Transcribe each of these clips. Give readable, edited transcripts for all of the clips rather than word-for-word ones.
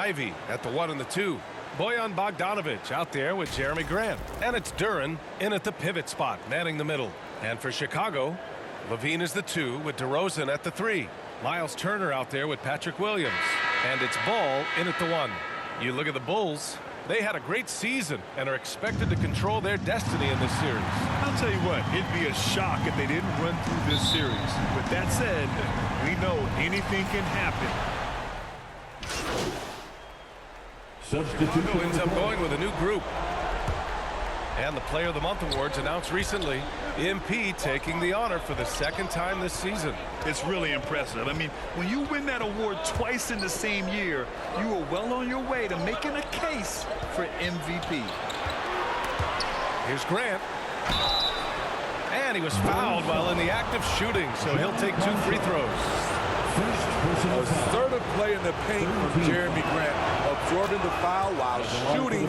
Ivy at the 1 and the 2. Bojan Bogdanovic out there with Jeremy Grant. And it's Duren in at the pivot spot, manning the middle. And for Chicago, Levine is the 2 with DeRozan at the 3. Miles Turner out there with Patrick Williams. And it's Ball in at the 1. You look at the Bulls. They had a great season and are expected to control their destiny in this series. I'll tell you what, it'd be a shock if they didn't run through this series. With that said, we know anything can happen. Chicago ends up going with a new group. And the Player of the Month awards announced recently. MP taking the honor for the 2nd time this season. It's really impressive. I mean, when you win that award twice in the same year, you are well on your way to making a case for MVP. Here's Grant. And he was fouled while in the act of shooting, so he'll take 2 free throws. Assertive play in the paint from Jeremy Grant, absorbing the foul while shooting.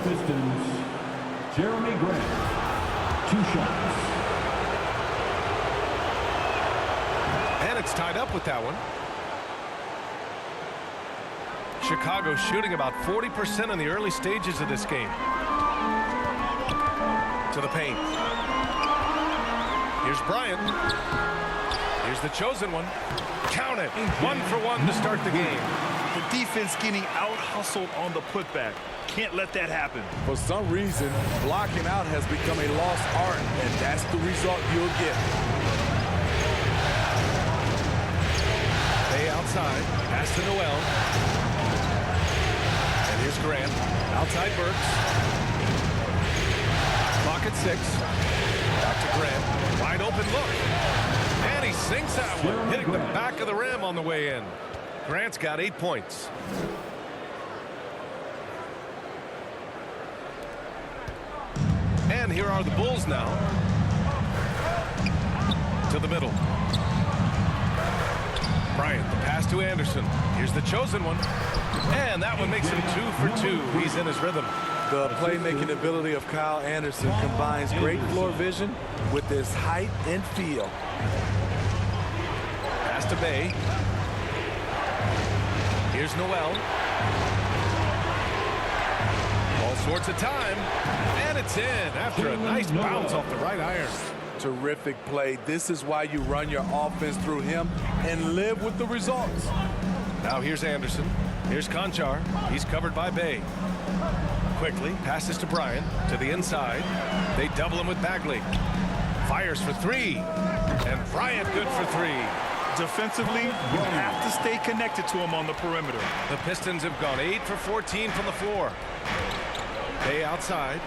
Jeremy Grant, 2 shots. And it's tied up with that one. Chicago shooting about 40% in the early stages of this game. To the paint. Here's Bryant. Here's the chosen one. Count it. 1 for 1 to start the game. The defense getting out-hustled on the putback. Can't let that happen. For some reason, blocking out has become a lost art, and that's the result you'll get. Bay outside. Pass to Noel. And here's Grant. Outside Burks. Clock at 6. Back to Grant. Wide open look. And he sinks that one, hitting the back of the rim on the way in. Grant's got 8 points. And here are the Bulls now. To the middle. Bryant, the pass to Anderson. Here's the chosen one. And that one makes him 2 for 2. He's in his rhythm. The playmaking ability of Kyle Anderson combines great floor vision with his height and feel. Pass to Bay. Here's Noel. All sorts of time. And it's in after a nice bounce off the right iron. Terrific play. This is why you run your offense through him and live with the results. Now here's Anderson. Here's Conchar. He's covered by Bay. Quickly passes to Bryant to the inside. They double him with Bagley. Fires for 3. And Bryant good for 3. Defensively, you have to stay connected to him on the perimeter. The Pistons have gone 8 for 14 from the floor. Bay outside.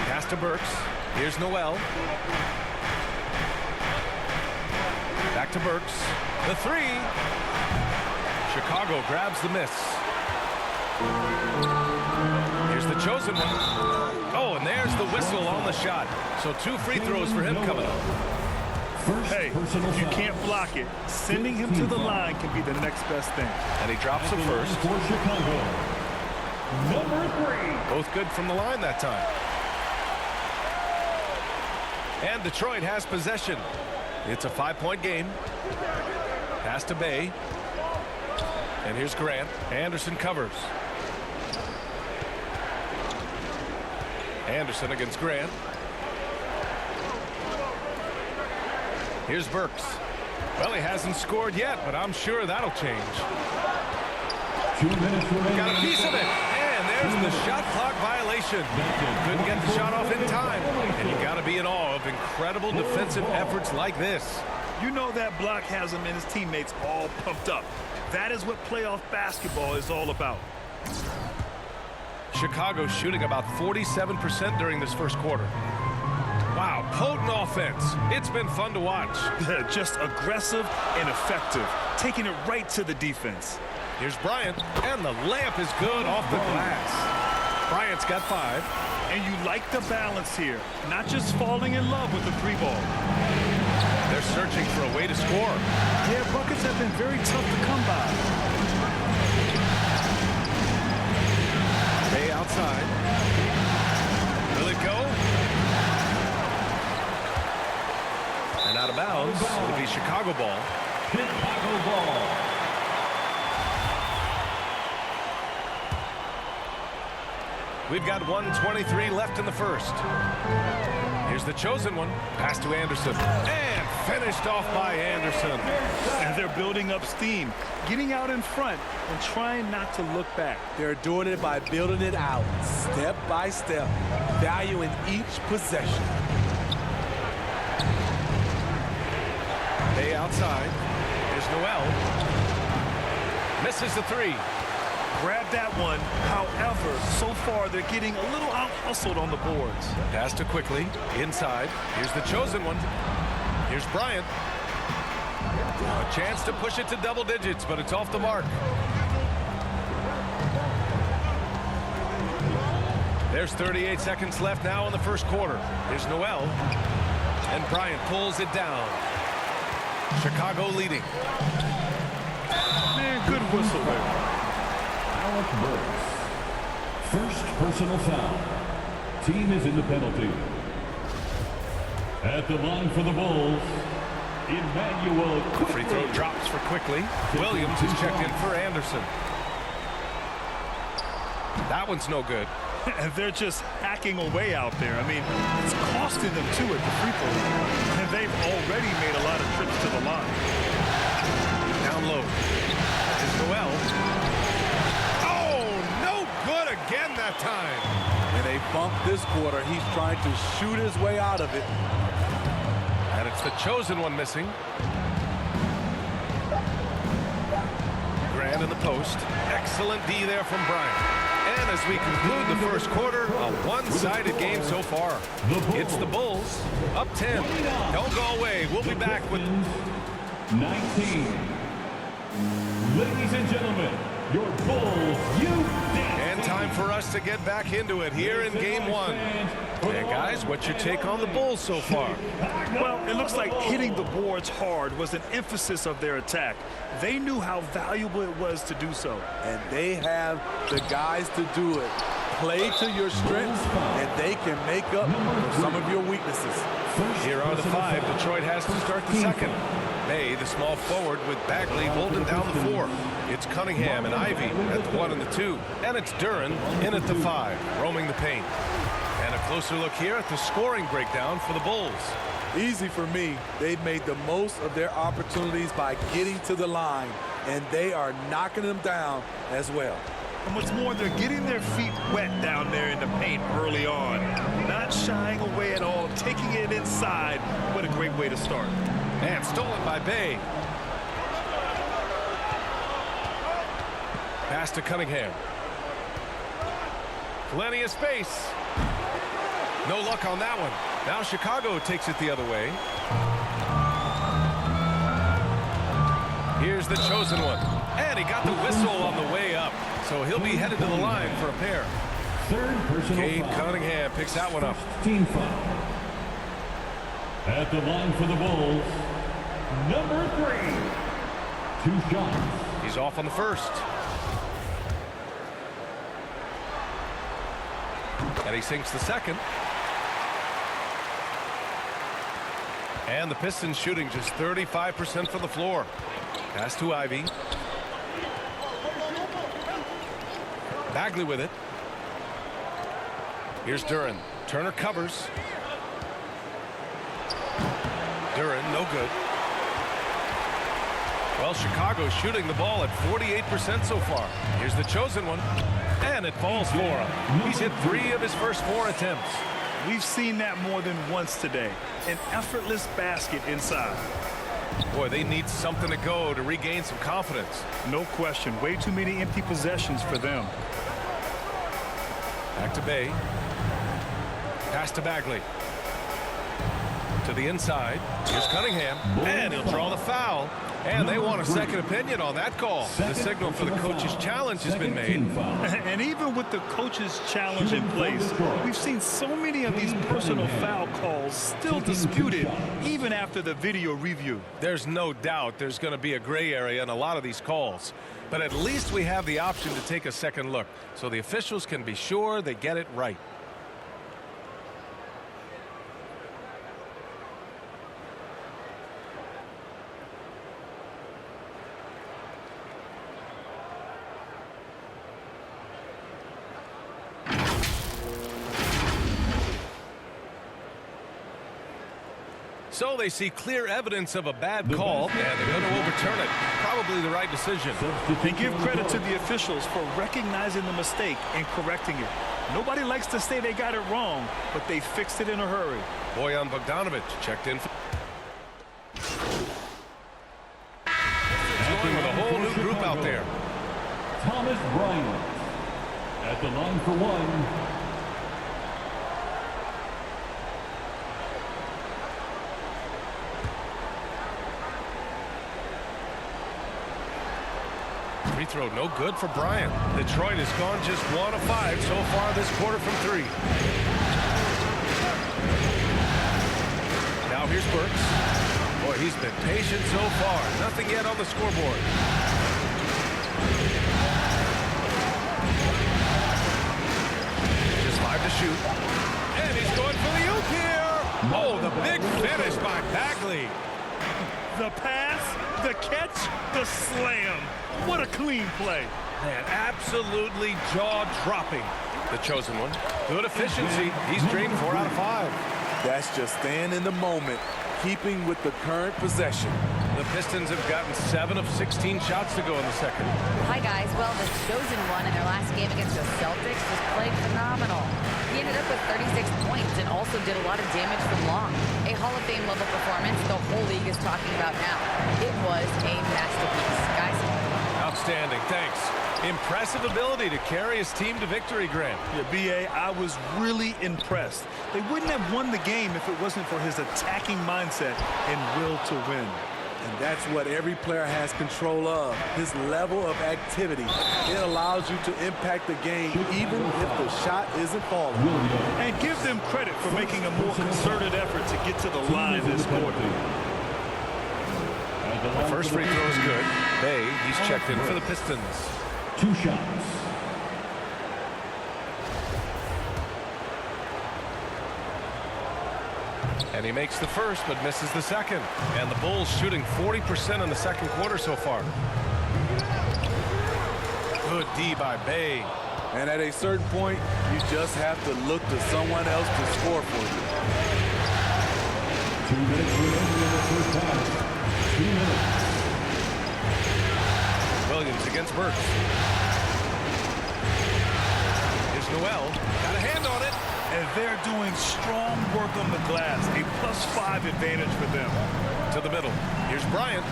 Pass to Burks. Here's Noel. Back to Burks. The 3. Chicago grabs the miss. Here's the chosen one. Oh, and there's the whistle on the shot. So 2 free throws for him coming up. Hey, if you can't block it, sending him to the line can be the next best thing. And he drops it first. For Chicago, number 3. Both good from the line that time. And Detroit has possession. It's a 5-point game. Pass to Bay. And here's Grant. Anderson covers. Anderson against Grant. Here's Burks. Well, he hasn't scored yet, but I'm sure that'll change. 2 minutes remaining. Got a piece of it. And there's the shot clock violation. Couldn't get the shot off in time. And you got to be in awe of incredible defensive efforts like this. You know that block has him and his teammates all pumped up. That is what playoff basketball is all about. Chicago shooting about 47% during this first quarter. Wow, potent offense. It's been fun to watch. Just aggressive and effective, taking it right to the defense. Here's Bryant, and the layup is good off the glass. Bryant's got 5. And you like the balance here, not just falling in love with the 3-ball. They're searching for a way to score. Yeah, buckets have been very tough to come by. Bay outside. Will it go? And out of bounds. It'll be Chicago ball. Chicago ball. We've got 1:23 left in the first. Here's the chosen one. Pass to Anderson. And finished off by Anderson. And they're building up steam, getting out in front and trying not to look back. They're doing it by building it out, step by step, valuing each possession. Bay outside. Here's Noel. Misses the three. Grab that one. However, so far they're getting a little out-hustled on the boards. Pass to quickly. Inside. Here's the chosen one. Here's Bryant. A chance to push it to double digits, but it's off the mark. There's 38 seconds left now in the first quarter. Here's Noel. And Bryant pulls it down. Chicago leading. Man, good whistle there. Alec Burks. First personal foul. Team is in the penalty. At the line for the Bulls, Emmanuel Quickly. Free throw drops for Quickly. Williams is checked in for Anderson. That one's no good. And they're just hacking away out there. I mean, it's costing them too at the free throw line. And they've already made a lot of trips to the line. Down low. Here's Noel. Oh, no good again that time. And they bumped this quarter. He's trying to shoot his way out of it. And it's the chosen one missing. Grant in the post. Excellent D there from Bryant. And as we conclude the first quarter, a one-sided game so far. It's the Bulls up 10. Don't go away. We'll be back with 19. Ladies and gentlemen, your Bulls, and time for us to get back into it here in game one. And guys, what's your take on the Bulls so far? Well, it looks like hitting the boards hard was an emphasis of their attack. They knew how valuable it was to do so. And they have the guys to do it. Play to your strengths, and they can make up for some of your weaknesses. Here are the five Detroit has to start the second. May, the small forward, with Bagley holding down the four. It's Cunningham and Ivy at the 1 and the 2. And it's Duren in at the 5, roaming the paint. And a closer look here at the scoring breakdown for the Bulls. Easy for me. They've made the most of their opportunities by getting to the line, and they are knocking them down as well. And what's more, they're getting their feet wet down there in the paint early on. Not shying away at all, taking it inside. What a great way to start. And stolen by Bay. Pass to Cunningham. Plenty of space. No luck on that one. Now Chicago takes it the other way. Here's the chosen one. And he got the whistle on the way up. So he'll be headed to the line for a pair. third personal Cade foul. Cunningham picks that one up. Team foul. At the line for the Bulls, number 3. 2 shots. He's off on the first. And he sinks the second. And the Pistons shooting just 35% from the floor. Pass to Ivy. Bagley with it. Here's Duren. Turner covers. Duren, no good. Well, Chicago's shooting the ball at 48% so far. Here's the chosen one. And it falls for him. He's hit 3 of his first 4 attempts. We've seen that more than once today. An effortless basket inside. Boy, they need something to go to regain some confidence. No question. Way too many empty possessions for them. Back to Bay. Pass to Bagley. To the inside. Here's Cunningham. And he'll draw the foul. And they want a second opinion on that call. The signal for the coach's challenge has been made. And even with the coach's challenge in place, we've seen so many of these personal foul calls still disputed even after the video review. There's no doubt there's going to be a gray area in a lot of these calls. But at least we have the option to take a second look so the officials can be sure they get it right. So they see clear evidence of a bad call, and they're going to overturn it. Probably the right decision. And give credit to the officials for recognizing the mistake and correcting it. Nobody likes to say they got it wrong, but they fixed it in a hurry. Bojan Bogdanovic checked in. He's going with a whole new group out there. Thomas Bryant at the line for one. Free throw no good for Bryant. Detroit has gone just 1 of 5 so far this quarter from 3. Now here's Burks. Boy, he's been patient so far. Nothing yet on the scoreboard. Just 5 to shoot. And he's going for the oop here. Oh, the big finish by Bagley. The pass, the catch, the slam. What a clean play. Man, absolutely jaw-dropping. The chosen one. Good efficiency. He's drained 4 out of 5. That's just staying in the moment, keeping with the current possession. The Pistons have gotten 7 of 16 shots to go in the second. Hi, guys. Well, the chosen one in their last game against the Celtics just played phenomenal. He ended up with 36 points and also did a lot of damage from long. A Hall of Fame level performance the whole league is talking about now. It was a masterpiece, guys. Outstanding. Thanks. Impressive ability to carry his team to victory, Grant. Yeah, B.A., I was really impressed. They wouldn't have won the game if it wasn't for his attacking mindset and will to win. And that's what every player has control of, his level of activity. It allows you to impact the game even if the shot isn't falling. And give them credit for making a more concerted effort to get to the line this quarter. The first free throw is good. Bay, he's checked in for the Pistons. 2 shots. And he makes the first but misses the second. And the Bulls shooting 40% in the second quarter so far. Good D by Bay. And at a certain point, you just have to look to someone else to score for you. 2 minutes remaining in the first half. 2 minutes. Williams against Burks. Here's Noel. Got a hand on it. And they're doing strong work on the glass. A +5 advantage for them. To the middle. Here's Bryant.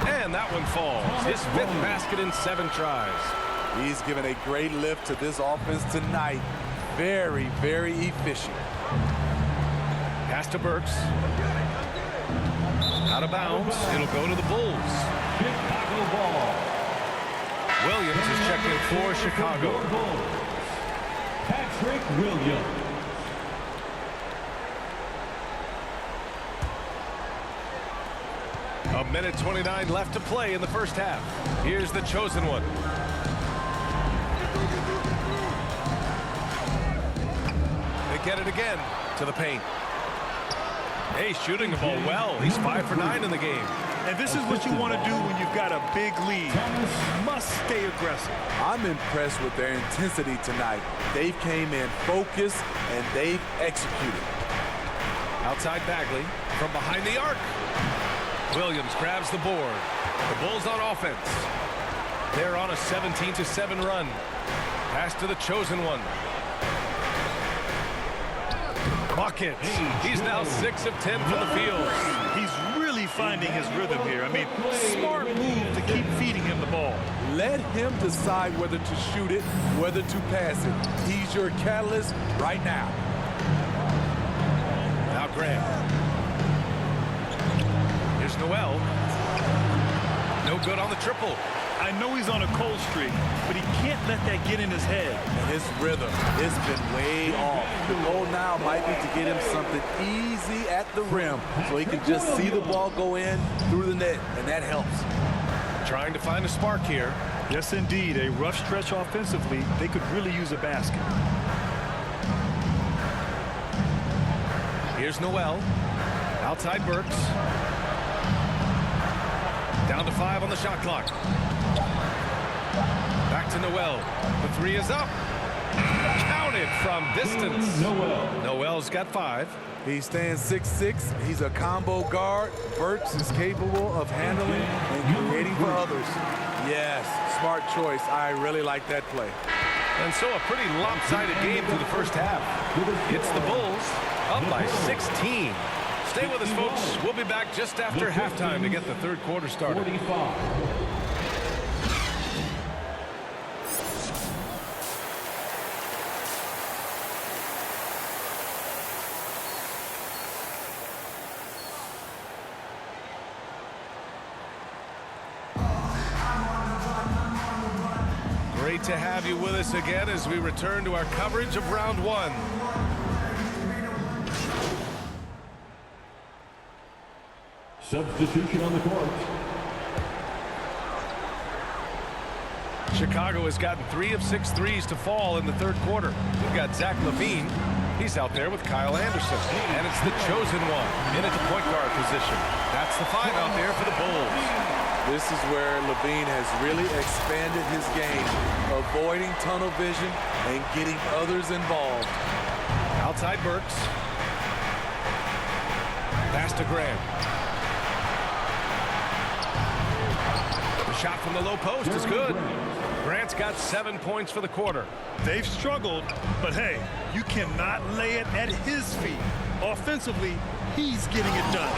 And that one falls. His 5th basket in 7 tries. He's given a great lift to this offense tonight. Very, very efficient. Pass to Burks. Out of bounds. It'll go to the Bulls. Chicago ball. Williams is checked in for Chicago. Patrick Williams. A minute 29 left to play in the first half. Here's the chosen one. They get it again to the paint. Hey, shooting the ball well. He's 5 for 9 in the game. And this is what you want to do when you've got a big lead. Must stay aggressive. I'm impressed with their intensity tonight. They came in focused and they've executed. Outside Bagley from behind the arc. Williams grabs the board. The Bulls on offense. They're on a 17-7 run. Pass to the chosen one. Buckets. He's now 6 of 10 from the field. He's really finding his rhythm here. I mean, smart move to keep feeding him the ball. Let him decide whether to shoot it, whether to pass it. He's your catalyst right now. Now Graham. Here's Noel. No good on the triple. I know he's on a cold streak, but he can't let that get in his head. And his rhythm has been way off. The goal now might be to get him something easy at the rim so he can just see the ball go in through the net, and that helps. Trying to find a spark here. Yes, indeed. A rough stretch offensively. They could really use a basket. Here's Noel. Outside Burks. Down to 5 on the shot clock. Back to Noel. The 3 is up. Counted from distance. Noel's got 5. He stands 6'6". He's a combo guard. Burks is capable of handling and creating for others. Yes, smart choice. I really like that play. And so a pretty lopsided game through the first half. It's the Bulls up by 16. Stay with us, folks. We'll be back just after halftime to get the third quarter started. 45. Great to have you with us again as we return to our coverage of round one. Substitution on the court. Chicago has gotten 3 of 6 threes to fall in the third quarter. We've got Zach LaVine. He's out there with Kyle Anderson. And it's the chosen one in at the point guard position. That's the 5 out there for the Bulls. This is where LaVine has really expanded his game, avoiding tunnel vision and getting others involved. Outside Burks. Pass to Graham. The shot from the low post is good. Grant's got 7 points for the quarter. They've struggled, but hey, you cannot lay it at his feet. Offensively, he's getting it done.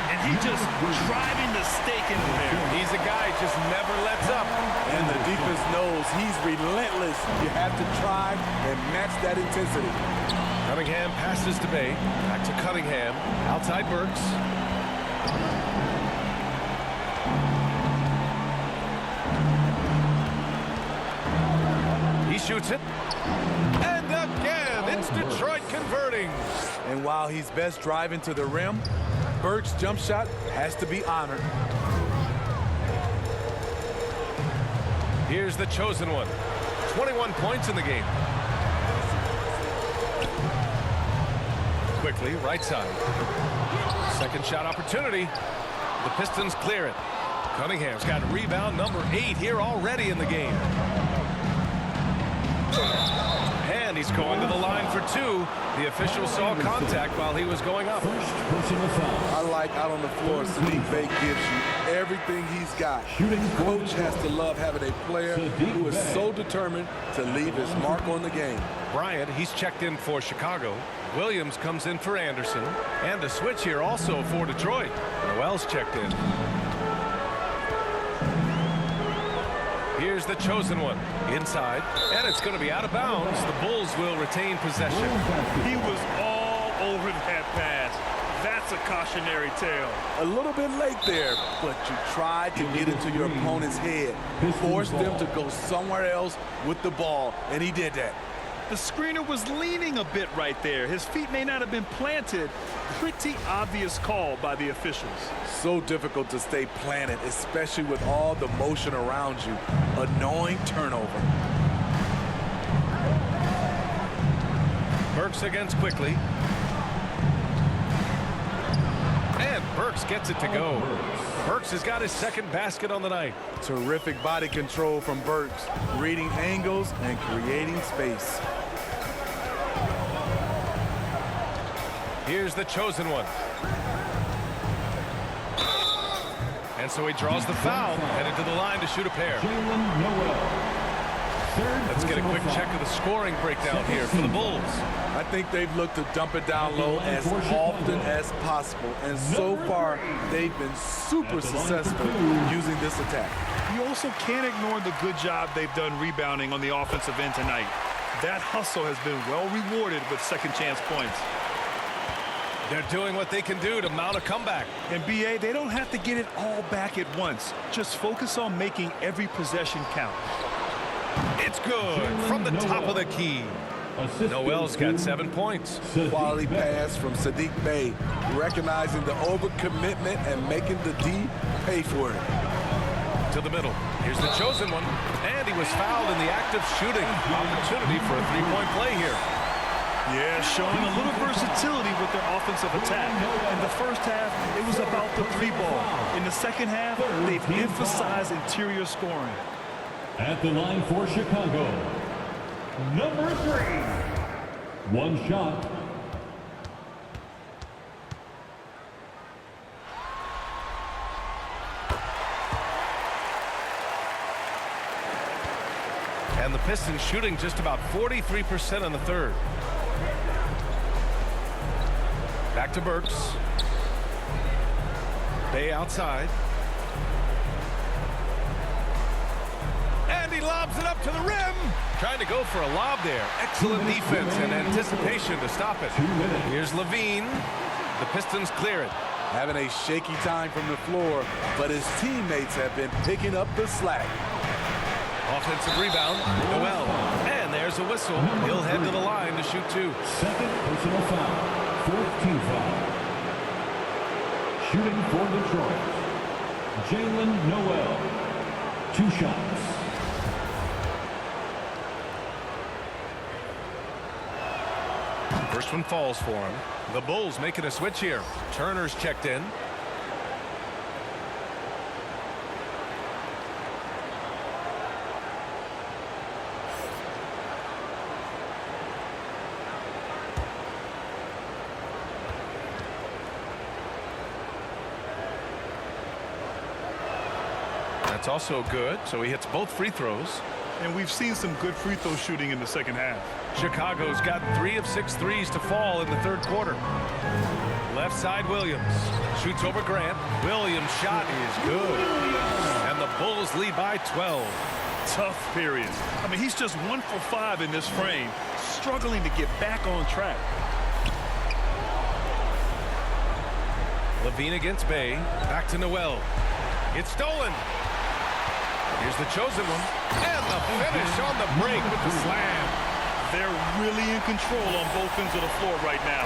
And he just driving the stake into there. He's a guy just never lets up. And the defense knows he's relentless. You have to try and match that intensity. Cunningham passes to Bay. Back to Cunningham. Outside Burks. He shoots it. And again, it's Detroit converting. And while he's best driving to the rim, Burks' jump shot has to be honored. Here's the chosen one. 21 points in the game. Quickly, right side. Second shot opportunity. The Pistons clear it. Cunningham's got rebound number 8 here already in the game. And he's going to the line for 2. The official saw contact while he was going up. First personal foul. I like out on the floor, Sadiq Bey gives you everything he's got. Coach has to love having a player who is so determined to leave his mark on the game. Bryant, he's checked in for Chicago. Williams comes in for Anderson. And a switch here also for Detroit. Noel's checked in. Here's the chosen one. Inside. And it's going to be out of bounds. The Bulls will retain possession. He was all over that pass. That's a cautionary tale. A little bit late there, but you tried to get into your opponent's head. Force them to go somewhere else with the ball, and he did that. The screener was leaning a bit right there. His feet may not have been planted. Pretty obvious call by the officials. So difficult to stay planted, especially with all the motion around you. Annoying turnover. Burks against quickly. And Burks gets it to go. Burks has got his second basket on the night. Terrific body control from Burks, reading angles and creating space. Here's the chosen one. And so he draws the foul, headed to the line to shoot a pair. Let's get a quick check of the scoring breakdown here for the Bulls. I think they've looked to dump it down low as often as possible. And so far, they've been super successful using this attack. You also can't ignore the good job they've done rebounding on the offensive end tonight. That hustle has been well rewarded with second chance points. They're doing what they can do to mount a comeback. And BA, they don't have to get it all back at once. Just focus on making every possession count. It's good from the top of the key. Noel's got 7 points. Quality pass from Sadiq Bey, recognizing the overcommitment and making the D pay for it. To the middle. Here's the chosen one. And he was fouled in the act of shooting. Opportunity for a three-point play here. Yeah, showing a little versatility with their offensive attack. In the first half, it was about the three ball. In the second half, they've emphasized interior scoring. At the line for Chicago, number 3. One shot. And the Pistons shooting just about 43% in the third. Back to Burks. Bay outside. And he lobs it up to the rim. Trying to go for a lob there. Excellent defense and anticipation to stop it. Here's Levine. The Pistons clear it. Having a shaky time from the floor, but his teammates have been picking up the slack. Offensive rebound. Noel. And there's a whistle. He'll head to the line to shoot two. Second personal foul. Fourth team foul. Shooting for Detroit, Jalen Noel. 2 shots. First one falls for him. The Bulls making a switch here. Turner's checked in. That's also good, so he hits both free throws. And we've seen some good free throw shooting in the second half. Chicago's got 3 of 6 threes to fall in the third quarter. Left side Williams. Shoots over Grant. Williams' shot is good. And the Bulls lead by 12. Tough period. I mean, he's just 1 for 5 in this frame, struggling to get back on track. Levine against Bay. Back to Noel. It's stolen. Here's the chosen one. And the finish on the break with the slam. They're really in control on both ends of the floor right now,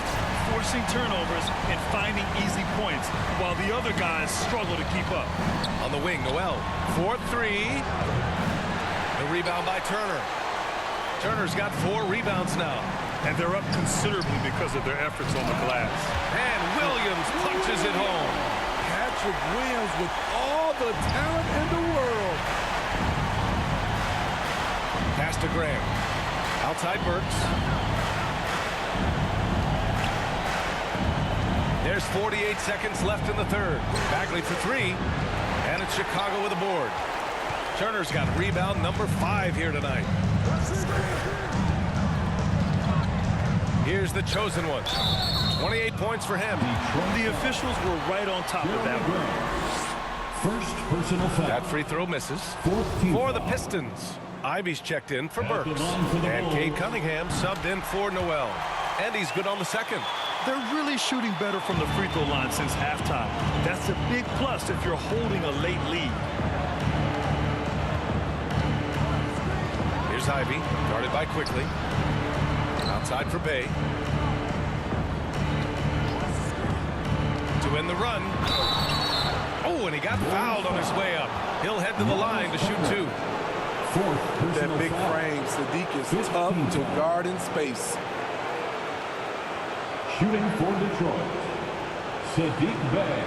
forcing turnovers and finding easy points, while the other guys struggle to keep up. On the wing, Noel. 4-3. The rebound by Turner. Turner's got 4 rebounds now. And they're up considerably because of their efforts on the glass. And Williams punches it home. Patrick Williams with all the talent in the world. Pass to Graham. Outside Burks. There's 48 seconds left in the third. Bagley for 3. And it's Chicago with a board. Turner's got rebound number 5 here tonight. Here's the chosen one. 28 points for him. The officials were right on top of that one. First personal foul. That free throw misses. For the Pistons, Ivy's checked in for Burks. And Cade Cunningham subbed in for Noel. And he's good on the second. They're really shooting better from the free throw line since halftime. That's a big plus if you're holding a late lead. Here's Ivy, guarded by Quickly. Outside for Bay. To win the run. Oh, and he got fouled on his way up. He'll head to the line to shoot 2. That big frame, Sadiq is tough to guard in space. Shooting for Detroit, Sadiq Bey,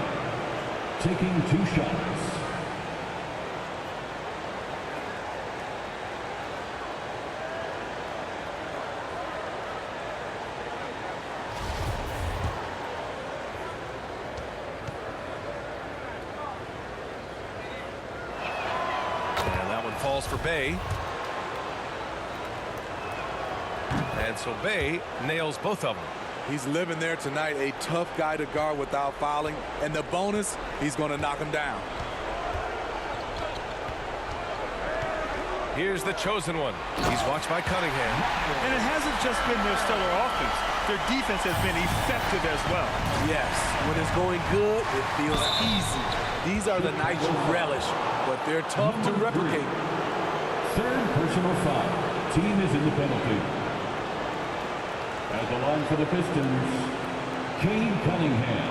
taking 2 shots. And that one falls for Bay. And so Bay nails both of them. He's living there tonight, a tough guy to guard without fouling. And the bonus, he's going to knock him down. Here's the chosen one. He's watched by Cunningham. And it hasn't just been their stellar offense. Their defense has been effective as well. Yes, when it's going good, it feels easy. These are the nights you relish, but they're tough to replicate. Third personal foul. Team is in the penalty. At the line for the Pistons, Cade Cunningham.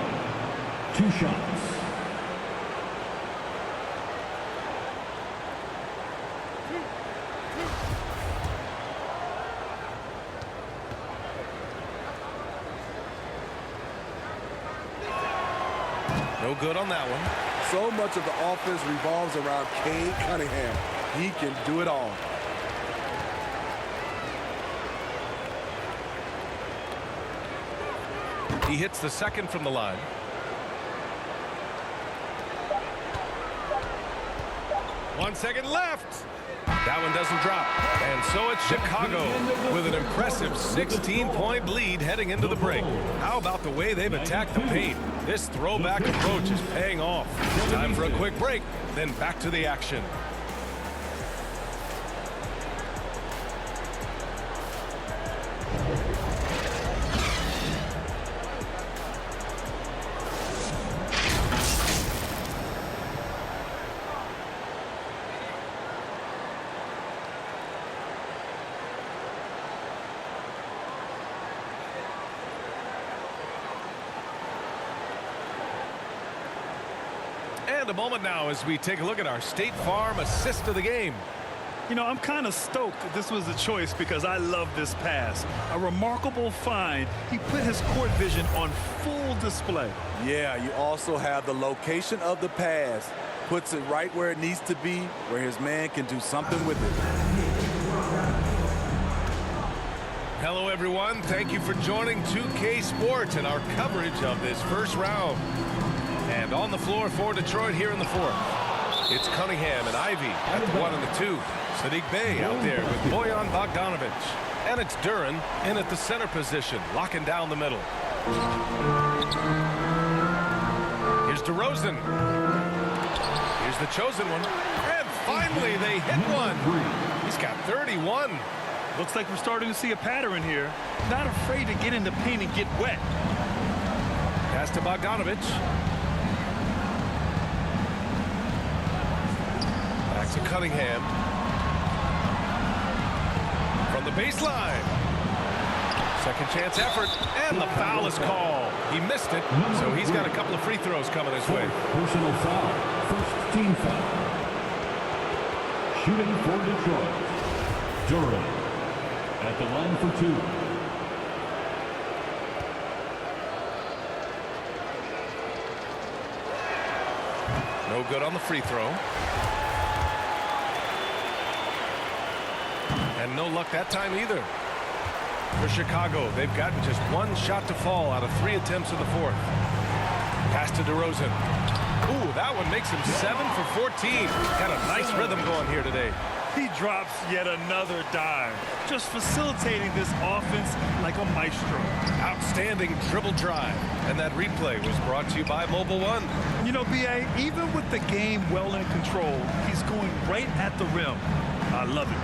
2 shots. No good on that one. So much of the offense revolves around Cade Cunningham. He can do it all. He hits the second from the line. 1 second left. That one doesn't drop. And so it's Chicago with an impressive 16-point lead heading into the break. How about the way they've attacked the paint? This throwback approach is paying off. Time for a quick break, then back to the action. And a moment now as we take a look at our State Farm assist of the game. You know, I'm kind of stoked that this was a choice because I love this pass. A remarkable find. He put his court vision on full display. Yeah, you also have the location of the pass. Puts it right where it needs to be, where his man can do something with it. Hello, everyone. Thank you for joining 2K Sports and our coverage of this first round. And on the floor for Detroit here in the fourth, it's Cunningham and Ivy at the 1 and the 2. Sadiq Bey out there with Bojan Bogdanovic. And it's Duren in at the center position, locking down the middle. Here's DeRozan. Here's the chosen one. And finally, they hit one. He's got 31. Looks like we're starting to see a pattern here. Not afraid to get in the paint and get wet. Pass to Bogdanovic. Back to Cunningham. From the baseline. Second chance effort. And the foul is called. He missed it, so he's got a couple of free throws coming his way. Personal foul. First team foul. Shooting for Detroit. Duren at the line for 2. No good on the free throw. And no luck that time either. For Chicago, they've gotten just one shot to fall out of 3 attempts in the fourth. Pass to DeRozan. Ooh, that one makes him 7 for 14. Got a nice rhythm going here today. He drops yet another dime, just facilitating this offense like a maestro. Outstanding dribble drive. And that replay was brought to you by Mobile One. You know, B.A., even with the game well in control, he's going right at the rim. I love it.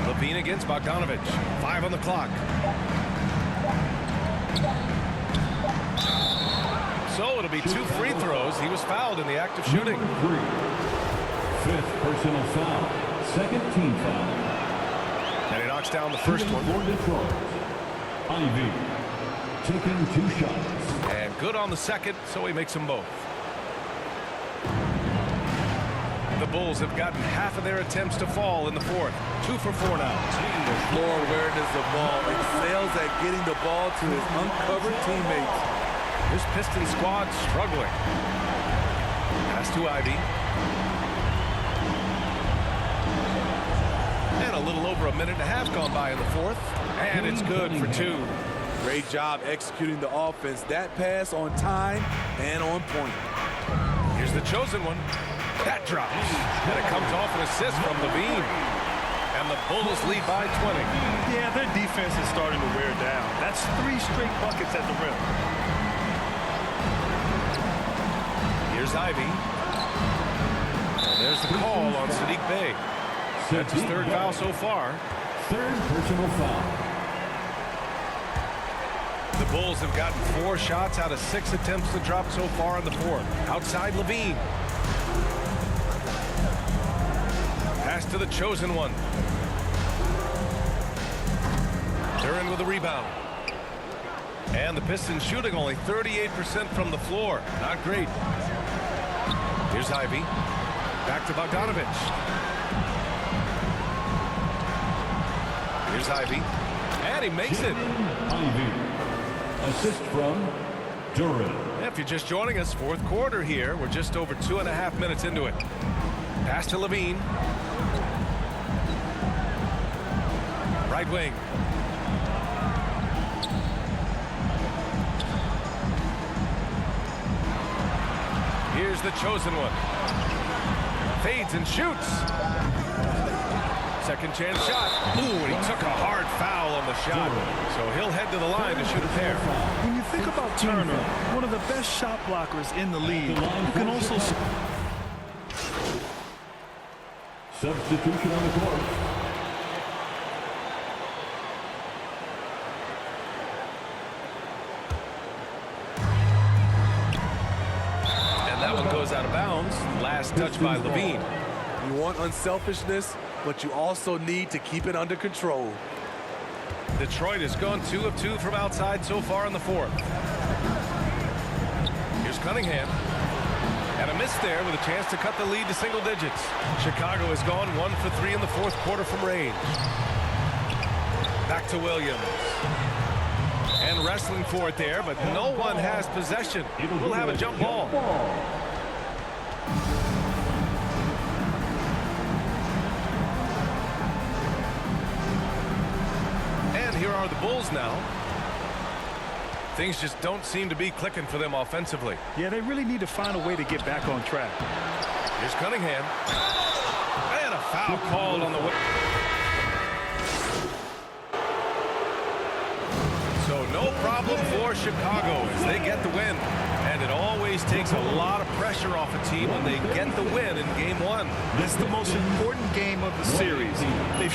Levine against Bogdanovic. 5 on the clock. So it'll be 2 free throws. He was fouled in the act of shooting. 3. Fifth personal foul. Second team foul. And he knocks down the first one. For Detroit. Ivy taking 2 shots. And good on the second, so he makes them both. The Bulls have gotten half of their attempts to fall in the fourth. 2 for 4 now. The floor awareness of ball excels at getting the ball to his uncovered teammates. This Pistons squad struggling. Pass to Ivy. And a little over a minute and a half gone by in the fourth. And it's good for 2. Great job executing the offense. That pass on time and on point. Here's the chosen one. That drops. And it comes off an assist from Levine. And the Bulls lead by 20. Yeah, their defense is starting to wear down. That's 3 straight buckets at the rim. Here's Ivy. And there's the call on Sadiq Bey. That's his 3rd foul so far. 3rd personal foul. The Bulls have gotten 4 shots out of 6 attempts to drop so far in the fourth. Outside Levine. Pass to the chosen one. Duren with a rebound. And the Pistons shooting only 38% from the floor. Not great. Here's Ivy. Back to Bogdanovic. Here's Ivy. And he makes it. Ivy. Assist from Duren. If you're just joining us, fourth quarter here. We're just over 2.5 minutes into it. Pass to Levine. Right wing. Here's the chosen one. Fades and shoots. Second chance shot. Ooh, and he took a hard foul on the shot. So he'll head to the line to shoot a pair. When you think about Turner, one of the best shot blockers in the league, you can also... Substitution on the court. And that one goes out of bounds. Last touch by Levine. You want unselfishness, but you also need to keep it under control. Detroit has gone 2 of 2 from outside so far in the fourth. Here's Cunningham. And a miss there with a chance to cut the lead to single digits. Chicago has gone 1 for 3 in the fourth quarter from range. Back to Williams. And wrestling for it there, but no one has possession. We'll have a jump ball. And here are the Bulls now. Things just don't seem to be clicking for them offensively. Yeah, they really need to find a way to get back on track. Here's Cunningham. And a foul called on the way. So no problem for Chicago as they get the win. And it always takes a lot of pressure off a team when they get the win in game one. It's the most important game of the series. They've